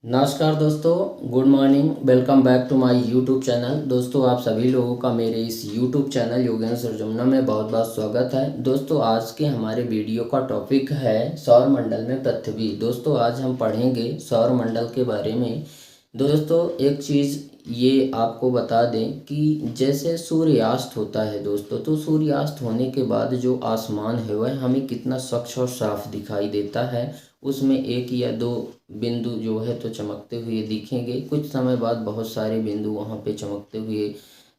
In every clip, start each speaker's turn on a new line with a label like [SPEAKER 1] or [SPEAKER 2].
[SPEAKER 1] नमस्कार दोस्तों, good morning. Welcome back to my YouTube channel. दोस्तों, आप सभी लोगों का मेरे इस यूट्यूब चैनल योगेंद्र जमुना में बहुत बहुत स्वागत है। दोस्तों, आज के हमारे वीडियो का टॉपिक है सौर मंडल में पृथ्वी। दोस्तों, आज हम पढ़ेंगे सौर मंडल के बारे में। दोस्तों, एक चीज़ ये आपको बता दें कि जैसे सूर्यास्त होता है दोस्तों, तो सूर्यास्त होने के बाद जो आसमान है वह हमें कितना स्वच्छ और साफ दिखाई देता है। उसमें एक या दो बिंदु जो है तो चमकते हुए दिखेंगे। कुछ समय बाद बहुत सारे बिंदु वहाँ पे चमकते हुए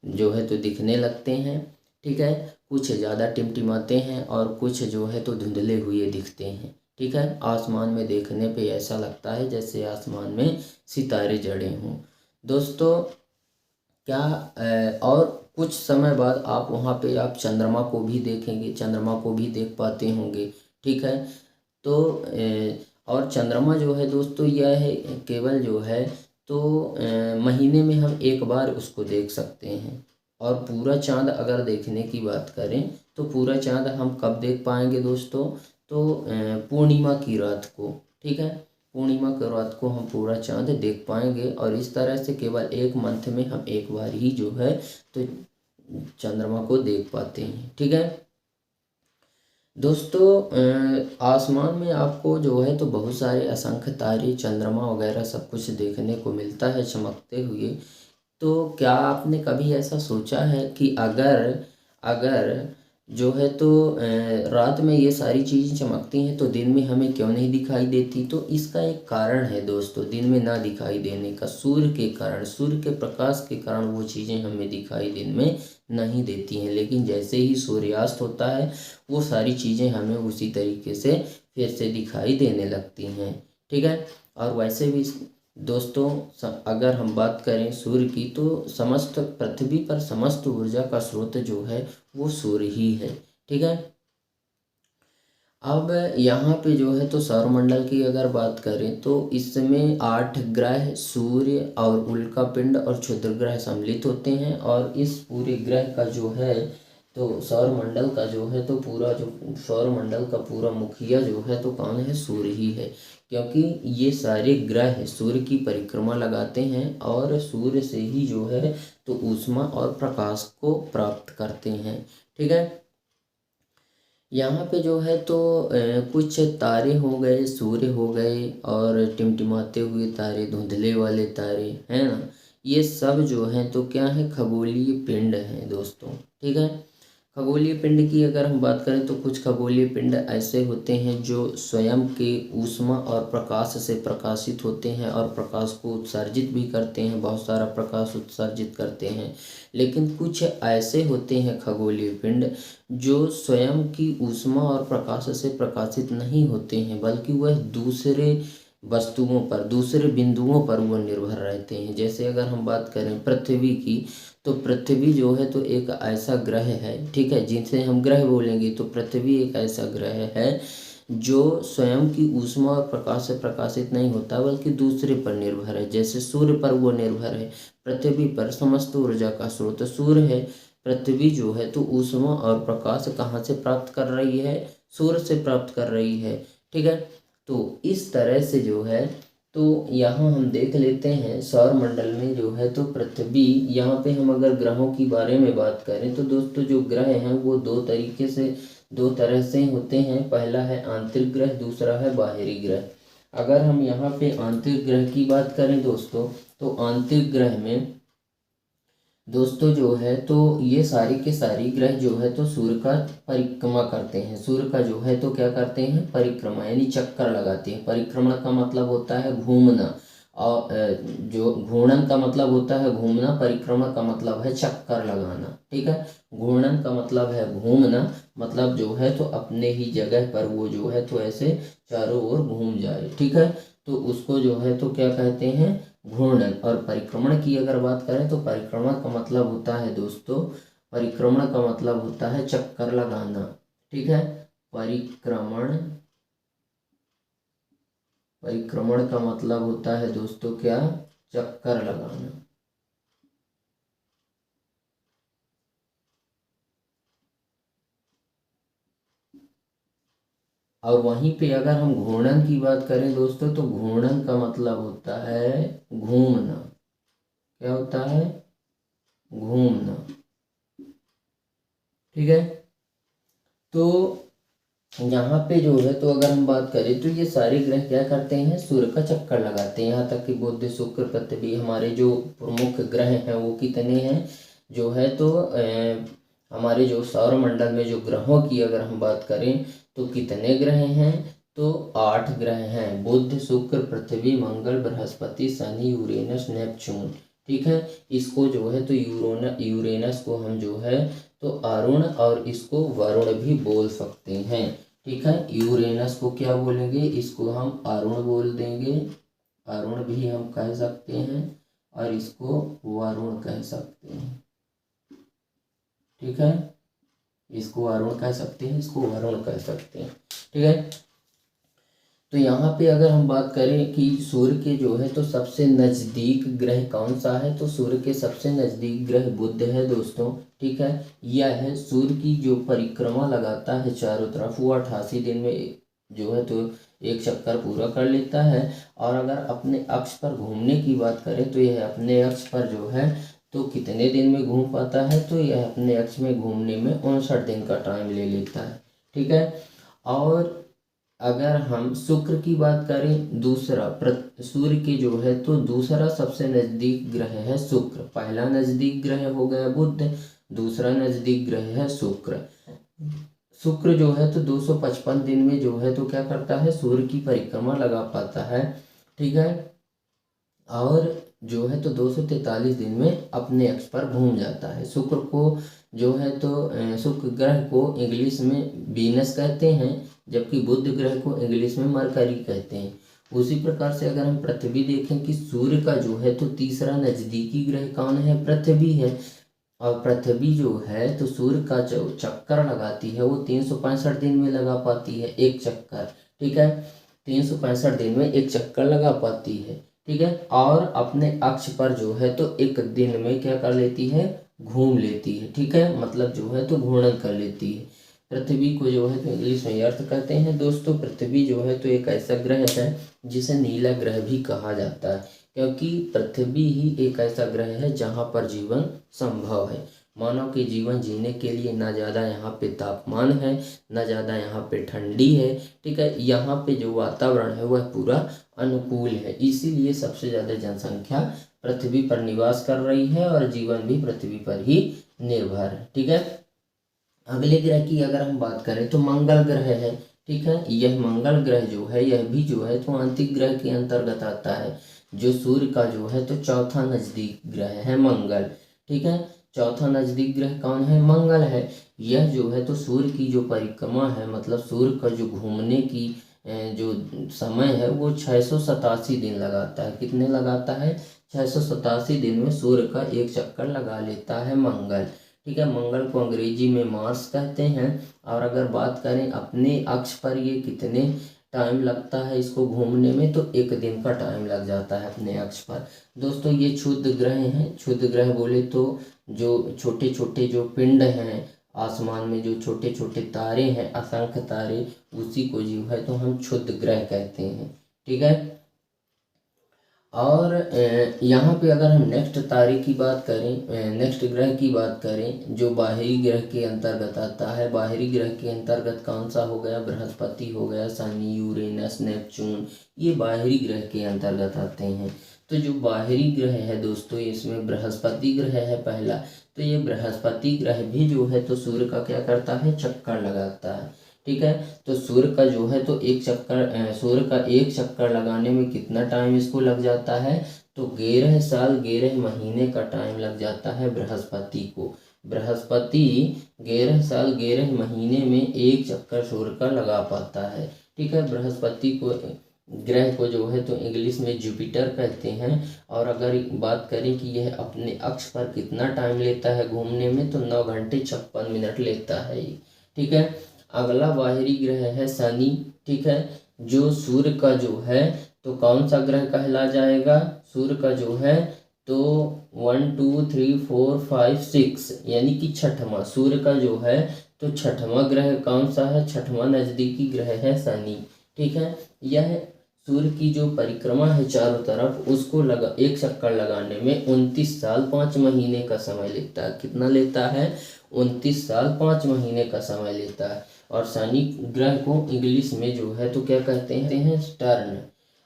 [SPEAKER 1] जो है तो दिखने लगते हैं। ठीक है, कुछ ज़्यादा टिमटिमाते हैं और कुछ जो है तो धुंधले हुए दिखते हैं। ठीक है, आसमान में देखने पे ऐसा लगता है जैसे आसमान में सितारे जड़े हों। दोस्तों, क्या और कुछ समय बाद आप वहाँ पे आप चंद्रमा को भी देखेंगे, चंद्रमा को भी देख पाते होंगे। ठीक है, तो और चंद्रमा जो है दोस्तों, यह है केवल जो है तो महीने में हम एक बार उसको देख सकते हैं। और पूरा चांद अगर देखने की बात करें तो पूरा चांद हम कब देख पाएंगे दोस्तों? तो पूर्णिमा की रात को। ठीक है, पूर्णिमा की रात को हम पूरा चांद देख पाएंगे। और इस तरह से केवल एक मंथ में हम एक बार ही जो है तो चंद्रमा को देख पाते हैं। ठीक है दोस्तों, आसमान में आपको जो है तो बहुत सारे असंख्य तारे, चंद्रमा वगैरह सब कुछ देखने को मिलता है चमकते हुए। तो क्या आपने कभी ऐसा सोचा है कि अगर अगर जो है तो रात में ये सारी चीज़ें चमकती हैं तो दिन में हमें क्यों नहीं दिखाई देती? तो इसका एक कारण है दोस्तों, दिन में ना दिखाई देने का। सूर्य के कारण, सूर्य के प्रकाश के कारण वो चीज़ें हमें दिखाई दिन में नहीं देती हैं। लेकिन जैसे ही सूर्यास्त होता है वो सारी चीज़ें हमें उसी तरीके से फिर से दिखाई देने लगती हैं। ठीक है, और वैसे भी दोस्तों, अगर हम बात करें सूर्य की, तो समस्त पृथ्वी पर समस्त ऊर्जा का स्रोत जो है वो सूर्य ही है। ठीक है, अब यहाँ पे जो है तो सौरमंडल की अगर बात करें तो इसमें 8 ग्रह, सूर्य और उल्का पिंड और क्षुद्र ग्रह सम्मिलित होते हैं। और इस पूरे ग्रह का जो है तो सौरमंडल का जो है तो पूरा जो सौरमंडल का पूरा मुखिया जो है तो कौन है? सूर्य ही है। क्योंकि ये सारे ग्रह सूर्य की परिक्रमा लगाते हैं और सूर्य से ही जो है तो ऊष्मा और प्रकाश को प्राप्त करते हैं। ठीक है, यहाँ पे जो है तो कुछ तारे हो गए, सूर्य हो गए और टिमटिमाते हुए तारे, धुंधले वाले तारे, है ना। ये सब जो हैं तो क्या है? खगोलीय पिंड हैं दोस्तों। ठीक है, खगोलीय पिंड की अगर हम बात करें तो कुछ खगोलीय पिंड ऐसे होते हैं जो स्वयं के ऊष्मा और प्रकाश से प्रकाशित होते हैं और प्रकाश को उत्सर्जित भी करते हैं, बहुत सारा प्रकाश उत्सर्जित करते हैं। लेकिन कुछ ऐसे होते हैं खगोलीय पिंड जो स्वयं की ऊष्मा और प्रकाश से प्रकाशित नहीं होते हैं, बल्कि वह दूसरे वस्तुओं पर, दूसरे बिंदुओं पर वो निर्भर रहते हैं। जैसे अगर हम बात करें पृथ्वी की, तो पृथ्वी जो है तो एक ऐसा ग्रह है, ठीक है, जिसे हम ग्रह बोलेंगे। तो पृथ्वी एक ऐसा ग्रह है जो स्वयं की ऊष्मा और प्रकाश से प्रकाशित नहीं होता, बल्कि दूसरे पर निर्भर है। जैसे सूर्य पर वो निर्भर है, पृथ्वी पर समस्त ऊर्जा का स्रोत सूर्य है। पृथ्वी जो है तो ऊष्मा और प्रकाश कहाँ से प्राप्त कर रही है? सूर्य से प्राप्त कर रही है। ठीक है, तो इस तरह से जो है तो यहाँ हम देख लेते हैं सौर मंडल में जो है तो पृथ्वी, यहाँ पे हम अगर ग्रहों की बारे में बात करें तो दोस्तों जो ग्रह हैं वो दो तरह से होते हैं। पहला है आंतरिक ग्रह, दूसरा है बाहरी ग्रह। अगर हम यहाँ पे आंतरिक ग्रह की बात करें दोस्तों, तो आंतरिक ग्रह में दोस्तों जो है तो ये सारी के सारी ग्रह जो है तो सूर्य का परिक्रमा करते हैं। सूर्य का जो है तो क्या करते हैं? परिक्रमा, यानी चक्कर लगाते हैं। परिक्रमण का मतलब होता है घूमना, और जो घूर्णन का मतलब होता है घूमना, परिक्रमण का मतलब है चक्कर लगाना। ठीक है, घूर्णन का मतलब है घूमना, मतलब जो है तो अपने ही जगह पर वो जो है तो ऐसे चारों ओर घूम जाए। ठीक है, तो उसको जो है तो क्या कहते हैं? घूर्णन। और परिक्रमण की अगर बात करें तो परिक्रमण का मतलब होता है दोस्तों, परिक्रमण का मतलब होता है चक्कर लगाना। ठीक है, परिक्रमण परिक्रमण का मतलब होता है दोस्तों क्या? चक्कर लगाना। और वहीं पे अगर हम घूर्णन की बात करें दोस्तों, तो घूर्णन का मतलब होता है घूमना। क्या होता है? घूमना। ठीक है। तो यहाँ पे जो है, तो अगर हम बात करें तो ये सारे ग्रह क्या करते हैं? सूर्य का चक्कर लगाते हैं। यहाँ तक कि बुध, शुक्र, पृथ्वी, हमारे जो प्रमुख ग्रह हैं वो कितने हैं जो है, तो हमारे जो सौरमंडल में जो ग्रहों की अगर हम बात करें तो कितने ग्रह हैं? तो 8 ग्रह हैं। बुध, शुक्र, पृथ्वी, मंगल, बृहस्पति, शनि, यूरेनस, नेपच्यून। ठीक है। इसको जो है तो यूरेनस को हम जो है तो अरुण और इसको वरुण भी बोल सकते हैं। ठीक है। यूरेनस को क्या बोलेंगे? इसको हम अरुण बोल देंगे, अरुण भी हम कह सकते हैं, और इसको वरुण कह सकते हैं। ठीक है। इसको अरुण कह सकते हैं, इसको वरुण कह सकते हैं। ठीक है। तो यहाँ पे अगर हम बात करें कि सूर्य के जो है तो सबसे नज़दीक ग्रह कौन सा है, तो सूर्य के सबसे नज़दीक ग्रह बुध है दोस्तों। ठीक है। यह है सूर्य की जो परिक्रमा लगाता है चारों तरफ, वो 88 दिन में जो है तो एक चक्कर पूरा कर लेता है। और अगर अपने अक्ष पर घूमने की बात करें तो यह अपने अक्ष पर जो है तो कितने दिन में घूम पाता है, तो यह अपने अक्ष में घूमने में 59 दिन का टाइम ले लेता है। ठीक है। और अगर हम शुक्र की बात करें, दूसरा सूर्य के जो है तो दूसरा सबसे नज़दीक ग्रह है शुक्र। पहला नज़दीक ग्रह हो गया बुध, दूसरा नज़दीक ग्रह है शुक्र। शुक्र जो है तो 255 दिन में जो है तो क्या करता है? सूर्य की परिक्रमा लगा पाता है। ठीक है। और जो है तो 243 दिन में अपने अक्ष पर घूम जाता है। शुक्र को जो है तो शुक्र ग्रह को इंग्लिश में वीनस कहते हैं, जबकि बुध ग्रह को इंग्लिश में मरकरी कहते हैं। उसी प्रकार से अगर हम पृथ्वी देखें कि सूर्य का जो है तो तीसरा नज़दीकी ग्रह कौन है? पृथ्वी है। और पृथ्वी जो है तो सूर्य का जो चक्कर लगाती है वो 365 दिन में लगा पाती है एक चक्कर। ठीक है। 365 दिन में एक चक्कर लगा पाती है। ठीक है। और अपने अक्ष पर जो है तो एक दिन में क्या कर लेती है? घूम लेती है। ठीक है। मतलब जो है तो घूर्णन कर लेती है। पृथ्वी को जो है तो इंग्लिश में अर्थ कहते हैं दोस्तों। पृथ्वी जो है तो एक ऐसा ग्रह है जिसे नीला ग्रह भी कहा जाता है, क्योंकि पृथ्वी ही एक ऐसा ग्रह है जहाँ पर जीवन संभव है। मानव के जीवन जीने के लिए ना ज़्यादा यहाँ पे तापमान है, ना ज़्यादा यहाँ पे ठंडी है। ठीक है। यहाँ पे जो वातावरण है वह पूरा अनुकूल है, इसीलिए सबसे ज़्यादा जनसंख्या पृथ्वी पर निवास कर रही है और जीवन भी पृथ्वी पर ही निर्भर है। ठीक है। अगले ग्रह की अगर हम बात करें तो मंगल ग्रह है। ठीक है। यह मंगल ग्रह जो है यह भी जो है तो अंतिक ग्रह के अंतर्गत आता है। जो सूर्य का जो है तो चौथा नज़दीक ग्रह है मंगल। ठीक है। चौथा नज़दीक ग्रह कौन है? मंगल है। यह जो है तो सूर्य की जो परिक्रमा है, मतलब सूर्य का जो घूमने की जो समय है वो 687 दिन लगाता है। कितने लगाता है? 687 दिन में सूर्य का एक चक्कर लगा लेता है मंगल। ठीक है। मंगल को अंग्रेजी में मार्स कहते हैं। और अगर बात करें अपने अक्ष पर ये कितने टाइम लगता है इसको घूमने में, तो एक दिन का टाइम लग जाता है अपने अक्ष पर। दोस्तों ये क्षुद्र ग्रह हैं। क्षुद्र ग्रह बोले तो जो छोटे छोटे जो पिंड हैं आसमान में, जो छोटे छोटे तारे हैं, असंख्य तारे, उसी को जो है तो हम क्षुद्र ग्रह कहते हैं। ठीक है। और यहाँ पे अगर हम नेक्स्ट तारे की बात करें, नेक्स्ट ग्रह की बात करें जो बाहरी ग्रह के अंतर्गत आता है, बाहरी ग्रह के अंतर्गत कौन सा हो गया? बृहस्पति हो गया, शनि, यूरेनस, नेपच्यून, ये बाहरी ग्रह के अंतर्गत आते हैं। तो जो बाहरी ग्रह है दोस्तों, इसमें बृहस्पति ग्रह है पहला। तो ये बृहस्पति ग्रह भी जो है तो सूर्य का क्या करता है? चक्कर लगाता है। ठीक है। तो सूर्य का जो है तो सूर्य का एक चक्कर लगाने में कितना टाइम इसको लग जाता है? तो 11 साल 11 महीने का टाइम लग जाता है बृहस्पति को। बृहस्पति 11 साल 11 महीने में एक चक्कर सूर्य का लगा पाता है। ठीक है। बृहस्पति को ग्रह को जो है तो इंग्लिश में जुपिटर कहते हैं। और अगर बात करें कि यह अपने अक्ष पर कितना टाइम लेता है घूमने में, तो 9 घंटे 56 मिनट लेता है। ठीक है। अगला बाहरी ग्रह है शनि। ठीक है। जो सूर्य का जो है तो कौन सा ग्रह कहला जाएगा? सूर्य का जो है तो 1 2 3 4 5 6 यानी कि छठवां सूर्य का जो है तो छठवां ग्रह कौन सा है? छठवां नज़दीकी ग्रह है शनि। ठीक है, यह सूर्य की जो परिक्रमा है चारों तरफ, उसको एक चक्कर लगाने में 29 साल 5 महीने का समय लेता है। कितना लेता है? 29 साल 5 महीने का समय लेता है। और शनि ग्रह को इंग्लिश में जो है तो क्या कहते हैं? टर्न।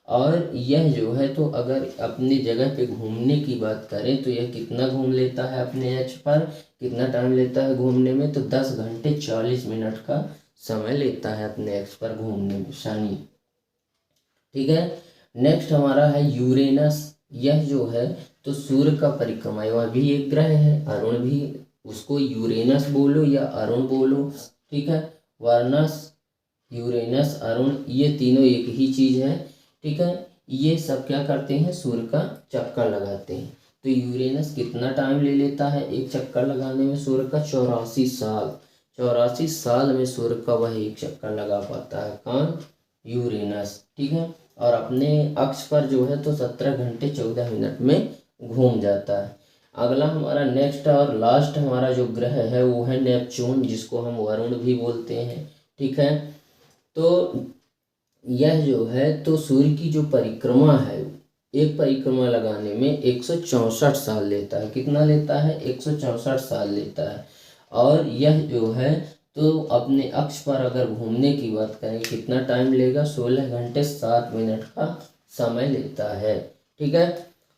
[SPEAKER 1] और यह जो है तो अगर अपनी जगह पे घूमने की बात करें तो यह कितना घूम लेता है अपने अक्ष पर? कितना टाइम लेता है घूमने में? तो 10 घंटे 40 मिनट का समय लेता है अपने अक्ष पर घूमने में शनि। ठीक है, नेक्स्ट हमारा है यूरेनस। यह जो है तो सूर्य का परिक्रमा, वह भी एक ग्रह है, अरुण भी, उसको यूरेनस बोलो या अरुण बोलो। ठीक है, वारनस, यूरेनस, अरुण, ये तीनों एक ही चीज है। ठीक है, ये सब क्या करते हैं? सूर्य का चक्कर लगाते हैं। तो यूरेनस कितना टाइम ले लेता है एक चक्कर लगाने में सूर्य का? 84 साल। 84 साल में सूर्य का वह एक चक्कर लगा पाता है। कौन? यूरेनस। ठीक है, और अपने अक्ष पर जो है तो 17 घंटे 14 मिनट में घूम जाता है। अगला हमारा नेक्स्ट और लास्ट हमारा जो ग्रह है वो है नेपच्यून, जिसको हम वरुण भी बोलते हैं। ठीक है, तो यह जो है तो सूर्य की जो परिक्रमा है, एक परिक्रमा लगाने में 164 साल लेता है। कितना लेता है? 164 साल लेता है। और यह जो है तो अपने अक्ष पर अगर घूमने की बात करें कितना टाइम लेगा? 16 घंटे 7 मिनट का समय लेता है। ठीक है,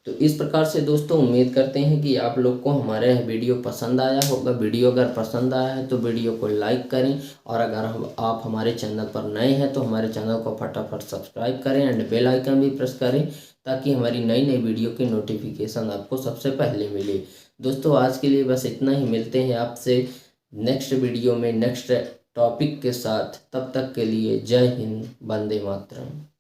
[SPEAKER 1] तो इस प्रकार से दोस्तों उम्मीद करते हैं कि आप लोग को हमारा यह वीडियो पसंद आया होगा। वीडियो अगर पसंद आया है तो वीडियो को लाइक करें, और अगर आप हमारे चैनल पर नए हैं तो हमारे चैनल को फटाफट सब्सक्राइब करें एंड बेल आइकन भी प्रेस करें, ताकि हमारी नई नई वीडियो की नोटिफिकेशन आपको सबसे पहले मिले। दोस्तों आज के लिए बस इतना ही, मिलते हैं आपसे नेक्स्ट वीडियो में नेक्स्ट टॉपिक के साथ। तब तक के लिए जय हिंद, वंदे मातरम।